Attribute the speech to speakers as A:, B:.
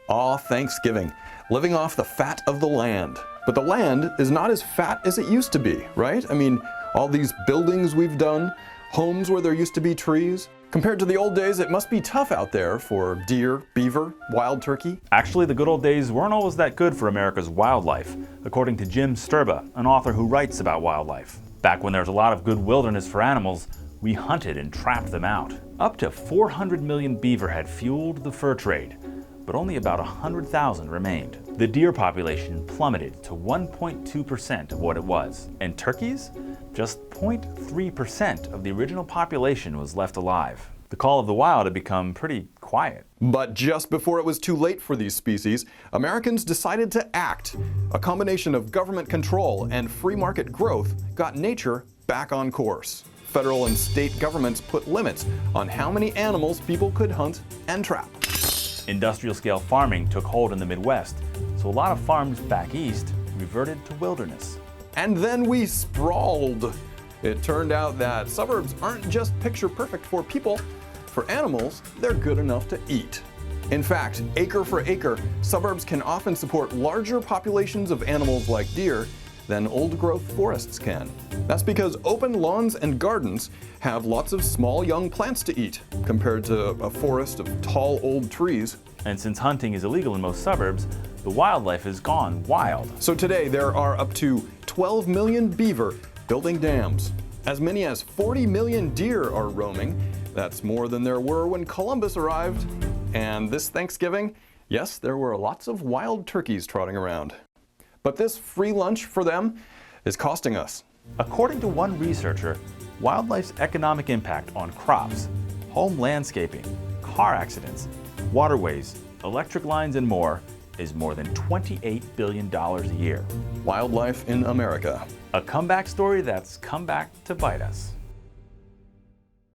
A: Aw, Thanksgiving, living off the fat of the land. But the land is not as fat as it used to be, right? I mean, all these buildings we've done, homes where there used to be trees. Compared to the old days, it must be tough out there for deer, beaver, wild turkey.
B: Actually, the good old days weren't always that good for America's wildlife, according to Jim Sturba, an author who writes about wildlife. Back when there was a lot of good wilderness for animals, we hunted and trapped them out. Up to 400 million beaver had fueled the fur trade, but only about 100,000 remained. The deer population plummeted to 1.2% of what it was, and turkeys? Just 0.3% of the original population was left alive. The call of the wild had become pretty quiet.
A: But just before it was too late for these species, Americans decided to act. A combination of government control and free market growth got nature back on course. Federal and state governments put limits on how many animals people could hunt and trap.
B: Industrial-scale farming took hold in the Midwest, so a lot of farms back east reverted to wilderness.
A: And then we sprawled. It turned out that suburbs aren't just picture perfect for people. For animals, they're good enough to eat. In fact, acre for acre, suburbs can often support larger populations of animals like deer than old-growth forests can. That's because open lawns and gardens have lots of small young plants to eat, compared to a forest of tall old trees.
B: And since hunting is illegal in most suburbs, the wildlife has gone wild.
A: So today there are up to 12 million beaver building dams. As many as 40 million deer are roaming. That's more than there were when Columbus arrived. And this Thanksgiving, yes, there were lots of wild turkeys trotting around. But this free lunch for them is costing us.
B: According to one researcher, wildlife's economic impact on crops, home landscaping, car accidents, waterways, electric lines, and more is more than $28 billion a year.
A: Wildlife in America.
B: A comeback story that's come back to bite us.